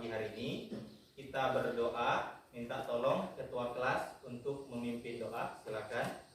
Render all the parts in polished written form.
pagi hari ini. Kita berdoa, minta tolong ketua kelas untuk memimpin doa. Silakan.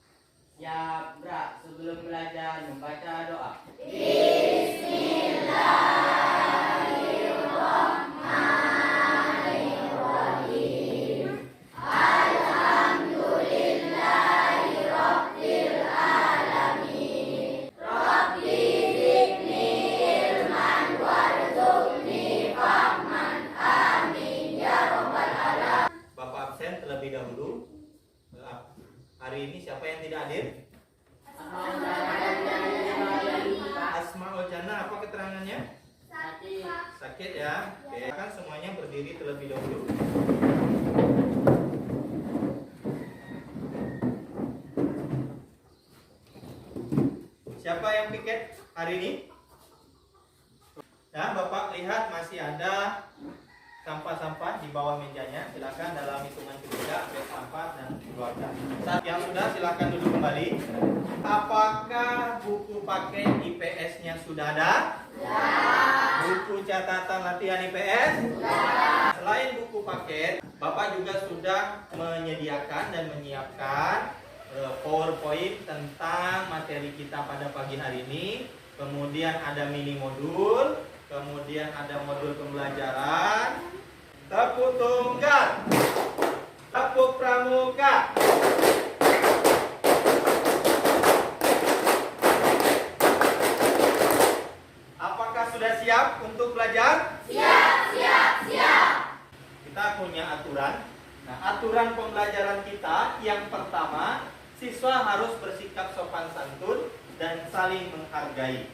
Ya, Bra, sebelum belajar membaca doa. Bismillahirrahmanirrahim. Alhamdulillahirabbil alamin. Rabbi zidni ilman warzuqni fahman. Amin ya rabbal alamin. Bapak absen terlebih dahulu. Hari ini siapa yang tidak hadir? Asmaul Jannah, apa keterangannya? Sakit ya. Oke, kan semuanya berdiri terlebih dahulu. Siapa yang piket hari ini? Nah, Bapak lihat masih ada sampah-sampah di bawah mejanya. Silakan dalam hitungan ketiga ambil sampah dan keluarkan. Saat yang sudah, silakan duduk kembali. Apakah buku paket IPS-nya sudah ada? Ya. Buku catatan latihan IPS? Ya. Selain buku paket, Bapak juga sudah menyediakan dan menyiapkan PowerPoint tentang materi kita pada pagi hari ini. Kemudian ada mini modul, kemudian ada modul pembelajaran. Tepuk tunggal, tepuk pramuka. Apakah sudah siap untuk belajar? Siap. Kita punya aturan. Nah, aturan pembelajaran kita yang pertama, siswa harus bersikap sopan santun dan saling menghargai.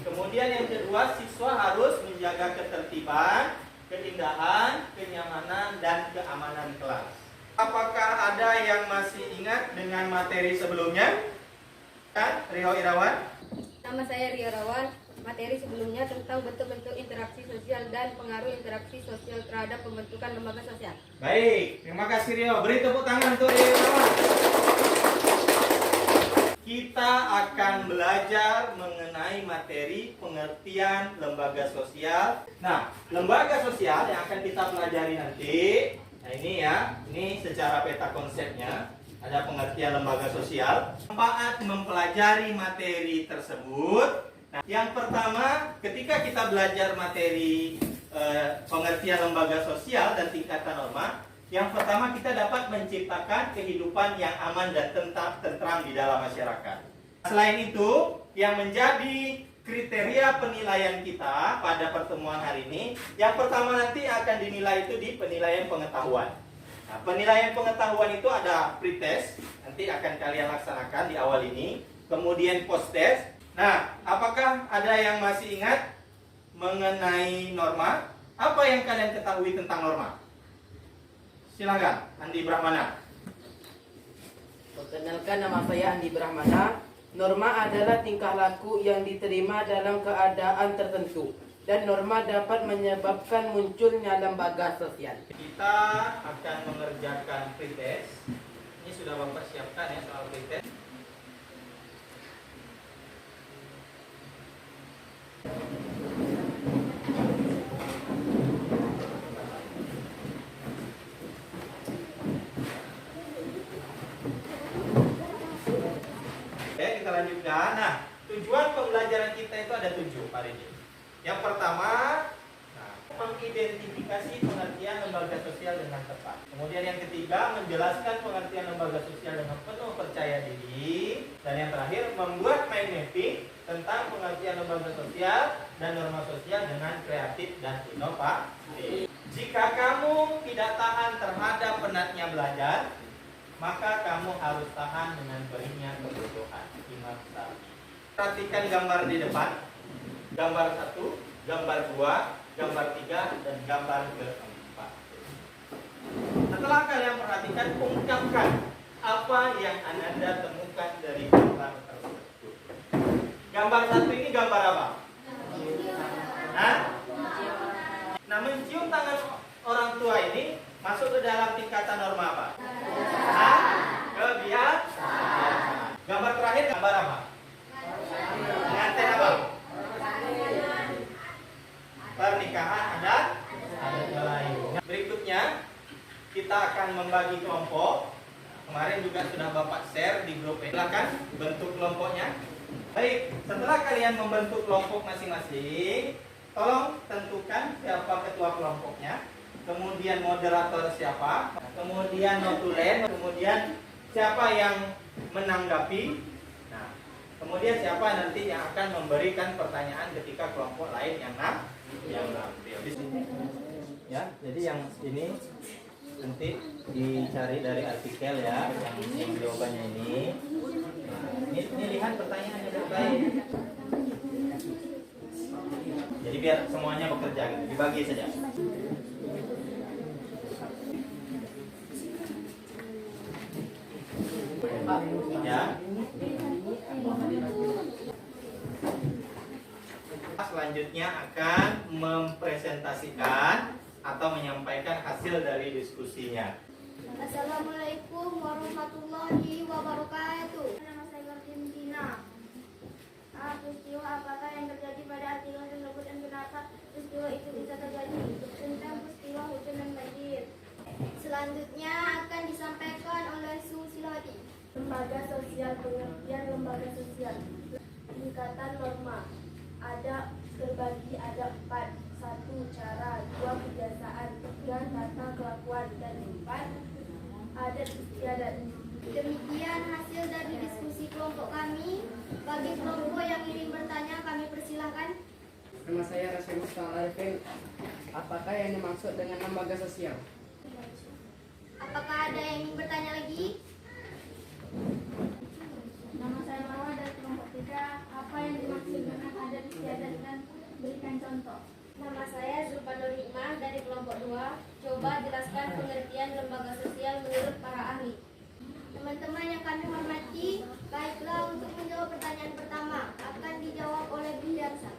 Kemudian yang kedua, siswa harus menjaga ketertiban, keindahan, kenyamanan, dan keamanan kelas. Apakah ada yang masih ingat dengan materi sebelumnya? Kan, Rio Irawan? Nama saya Rio Irawan. Materi sebelumnya tentang bentuk-bentuk interaksi sosial dan pengaruh interaksi sosial terhadap pembentukan lembaga sosial. Baik, terima kasih Rio. Beri tepuk tangan untuk Rio Irawan. Kita akan belajar mengenai materi pengertian lembaga sosial. Nah, lembaga sosial yang akan kita pelajari nanti, nah ini ya, ini secara peta konsepnya, ada pengertian lembaga sosial. Manfaat mempelajari materi tersebut. Nah, yang pertama, ketika kita belajar materi pengertian lembaga sosial dan tingkatan norma, yang pertama kita dapat menciptakan kehidupan yang aman dan tentram di dalam masyarakat. Selain itu, yang menjadi kriteria penilaian kita pada pertemuan hari ini, yang pertama nanti akan dinilai itu di penilaian pengetahuan. Nah, penilaian pengetahuan itu ada pretest, nanti akan kalian laksanakan di awal ini, kemudian post-test. Nah, apakah ada yang masih ingat mengenai norma? Apa yang kalian ketahui tentang norma? Silakan, Andi Brahmana. Perkenalkan, nama saya Andi Brahmana. Norma adalah tingkah laku yang diterima dalam keadaan tertentu, dan norma dapat menyebabkan munculnya lembaga sosial. Kita akan mengerjakan pretest. Ini sudah Bapak siapkan ya soal pretest. Kita lanjutkan. Nah, tujuan pembelajaran kita itu ada 7 hari ini. Yang pertama, mengidentifikasi pengertian lembaga sosial dengan tepat. Kemudian yang ketiga, menjelaskan pengertian lembaga sosial dengan penuh percaya diri. Dan yang terakhir, membuat mind mapping tentang pengertian lembaga sosial dan norma sosial dengan kreatif dan inovatif. Jika kamu tidak tahan terhadap penatnya belajar, maka kamu harus tahan dengan perihnya kebutuhan. Imam Syafi'i. Perhatikan gambar di depan. Gambar 1, gambar 2, gambar 3, dan gambar keempat. Setelah kalian perhatikan, ungkapkan apa yang Anda temukan dari gambar tersebut. Gambar 1 ini gambar apa? Nah, mencium tangan orang tua ini masuk ke dalam tingkatan norma apa? Kebiasaan. Gambar terakhir gambar apa? Pengantin apa? Pernikahan ada bagi kelompok. Kemarin juga sudah Bapak share di grup. Silakan bentuk kelompoknya. Baik, setelah kalian membentuk kelompok masing-masing, tolong tentukan siapa ketua kelompoknya, kemudian moderator siapa, kemudian notulen, kemudian siapa yang menanggapi. Nah, kemudian siapa nanti yang akan memberikan pertanyaan ketika kelompok lain yang nampil. Ya, jadi yang ini nanti dicari dari artikel ya, yang jawabannya ini. Nah, ini lihat pertanyaannya baik-baik. Jadi biar semuanya bekerja gitu, dibagi saja. Ya. Selanjutnya akan mempresentasikan atau menyampaikan hasil dari diskusinya. Assalamualaikum warahmatullahi wabarakatuh. Nama saya Martin Tina. Peristiwa apakah yang terjadi pada artikel tersebut dan kenapa peristiwa itu bisa terjadi? Tentang peristiwa hujan dan banjir. Selanjutnya akan disampaikan oleh Susilawati. Lembaga sosial, pengertian lembaga sosial. Tingkatan norma. Ada 4. 1. Cara. 2. Kebiasaan. 3. Tata kelakuan. Dan 4. Adat istiadat. Demikian hasil dari diskusi kelompok kami. Bagi kelompok yang ingin bertanya, kami persilahkan. Nama saya Rasul Mustafa Arifin. Apakah yang dimaksud dengan lembaga sosial? Apakah ada yang ingin bertanya lagi? Nama saya Marwa dari kelompok 3. Apa yang dimaksud dengan adat istiadat dan berikan contoh? Nama saya Zulfanur Hikmah dari kelompok 2. Coba jelaskan pengertian lembaga sosial menurut para ahli. Teman-teman yang kami hormati, baiklah untuk menjawab pertanyaan pertama akan dijawab oleh Bidarsa.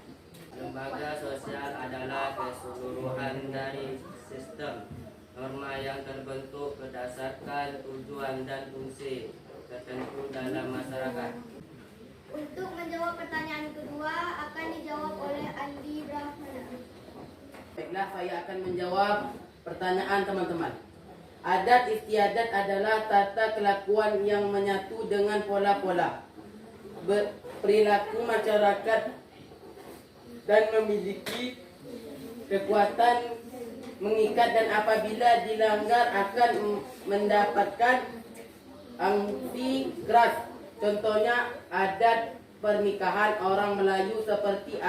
Lembaga sosial adalah keseluruhan dari sistem norma yang terbentuk berdasarkan tujuan dan fungsi tertentu dalam masyarakat. Untuk menjawab pertanyaan kedua akan dijawab oleh Andi Brahmana. Baiklah, saya akan menjawab pertanyaan teman-teman. Adat istiadat adalah tata kelakuan yang menyatu dengan pola-pola perilaku masyarakat dan memiliki kekuatan mengikat, dan apabila dilanggar akan mendapatkan sanksi keras. Contohnya adat pernikahan orang Melayu seperti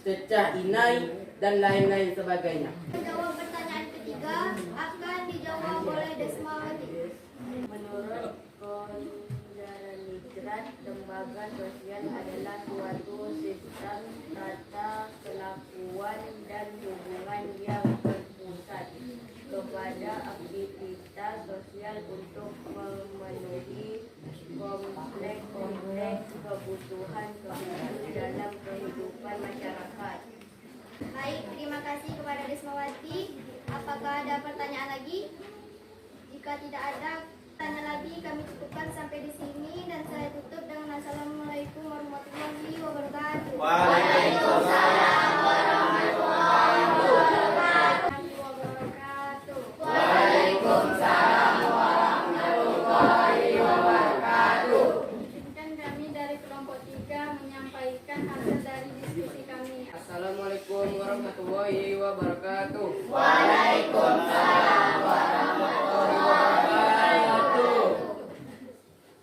cecah inai dan lain-lain sebagainya. Menjawab pertanyaan ketiga akan dijawab oleh Desmawati. Menurut Kondaranidrat, lembaga sosial adalah suatu sistem tata kelakuan dan hubungan yang berpusat kepada aktivitas sosial untuk memenuhi kompleks kebutuhan dalam kehidupan masyarakat. Baik, terima kasih kepada Desmawati. Apakah ada pertanyaan lagi? Jika tidak ada tanya lagi, kami cukupkan sampai di sini dan saya tutup dengan Assalamualaikum warahmatullahi wabarakatuh. Waalaikumsalam warahmatullahi wabarakatuh. Waalaikumsalam warahmatullahi wabarakatuh. Dan kami dari kelompok 3 menyampaikan hasil dari diskusi kami. Assalamualaikum warahmatullahi wabarakatuh. Waalaikumsalam warahmatullahi wabarakatuh.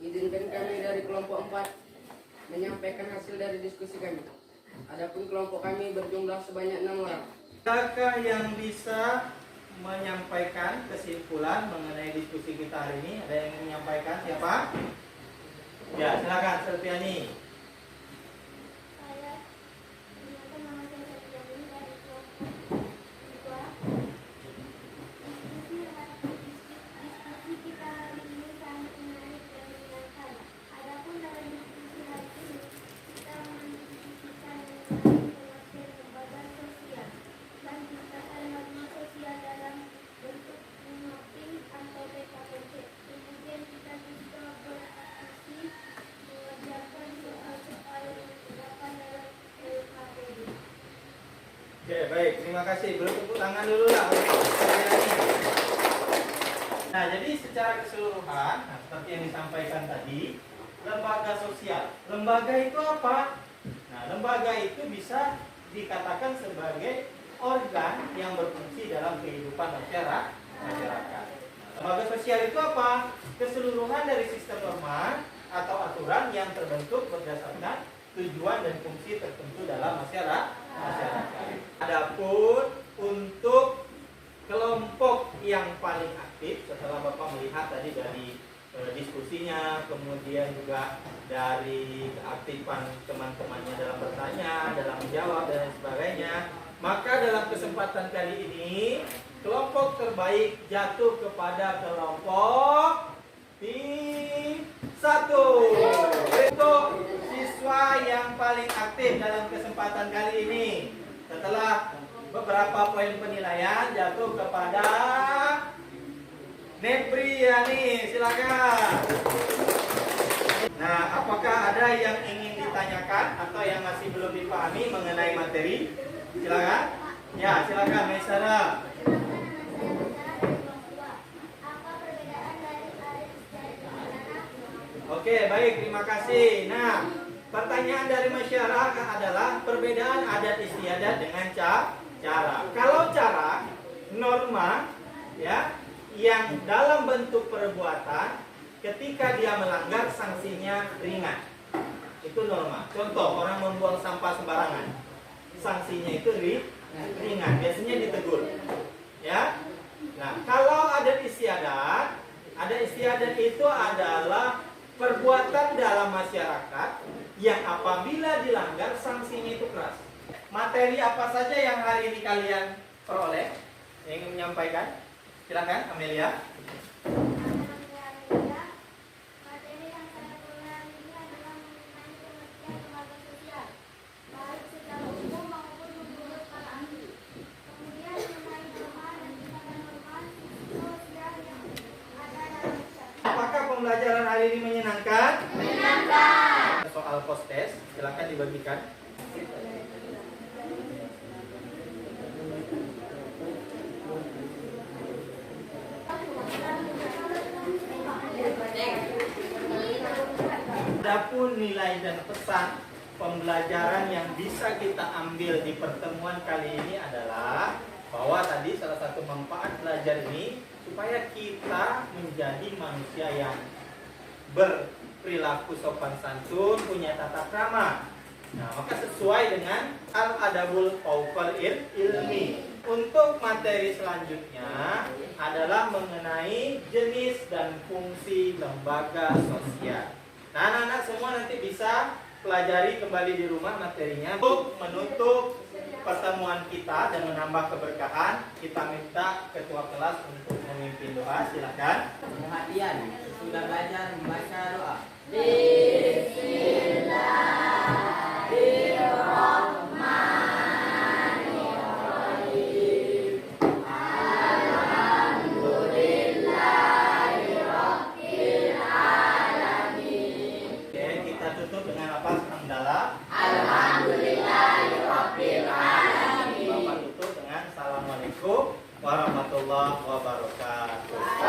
Izinkan kami dari kelompok 4 menyampaikan hasil dari diskusi kami. Adapun kelompok kami berjumlah sebanyak 6 orang. Siapakah yang bisa menyampaikan kesimpulan mengenai diskusi kita hari ini? Ada yang ingin menyampaikan? Siapa? Ya, silakan Selviani. Saya ternyata nama saya Satriani dari kelompok 2. Diskusi kita hari ini sangat menarik dan menyenangkan. Adapun dalam diskusi hari ini kita mendiskusikan mengenai pengertian lembaga sosial dan tingkatan norma sosial dalam bentuk mapping atau PKPC. Kemudian kita juga berdiskusi mengerjakan soal-soal yang terdapat dalam LKPD. Oke, baik. Terima kasih. Belum tepuk tangan dulu lah. Nah, jadi secara keseluruhan, nah, seperti yang disampaikan tadi, lembaga sosial. Lembaga itu apa? Nah, lembaga itu bisa dikatakan sebagai organ yang berfungsi dalam kehidupan masyarakat. Lembaga sosial itu apa? Keseluruhan dari sistem norma atau aturan yang terbentuk berdasarkan tujuan dan fungsi tertentu dalam masyarakat. Adapun untuk kelompok yang paling aktif, setelah Bapak melihat tadi dari diskusinya, kemudian juga dari keaktifan teman-temannya dalam bertanya, dalam menjawab dan sebagainya, maka dalam kesempatan kali ini kelompok terbaik jatuh kepada kelompok T1 untuk siswa yang paling aktif dalam kesempatan kali ini. Setelah beberapa poin penilaian jatuh kepada Nepriani, silakan. Nah, apakah ada yang ingin ditanyakan atau yang masih belum dipahami mengenai materi? Silakan. Ya, silakan Maisara. Oke, baik, terima kasih. Nah, pertanyaan dari masyarakat adalah perbedaan adat istiadat dengan cara. Kalau cara, norma, ya, yang dalam bentuk perbuatan, ketika dia melanggar sanksinya ringan. Itu norma. Contoh, orang membuang sampah sembarangan, sanksinya itu ringan, biasanya ditegur. Ya. Nah, kalau adat istiadat itu adalah perbuatan dalam masyarakat yang apabila dilanggar sanksinya itu keras. Materi apa saja yang hari ini kalian peroleh? Yang ingin menyampaikan? Silakan, Amelia. Materi yang saya peroleh ini adalah mengenai pengertian lembaga sosial, baik secara umum maupun menurut para ahli. Kemudian mengenai norma dan tindakan norma sosial yang ada dalam masyarakat. Apakah pembelajaran hari ini menyenangkan? Menyenangkan. Soal post test, silakan dibagikan. Adapun nilai dan pesan pembelajaran yang bisa kita ambil di pertemuan kali ini adalah bahwa tadi salah satu manfaat belajar ini supaya kita menjadi manusia yang berperilaku sopan santun, punya tata krama. Nah, maka sesuai dengan al-adabul awfal ilmi. Untuk materi selanjutnya adalah mengenai jenis dan fungsi lembaga sosial. Nah, anak-anak semua nanti bisa pelajari kembali di rumah materinya. Untuk menutup pertemuan kita dan menambah keberkahan, kita minta ketua kelas untuk memimpin doa. Silakan. Perhatian, sudah belajar membaca doa. Oke, kita tutup dengan apa? Hamdalah. Bapak tutup dengan assalamualaikum warahmatullahi wabarakatuh.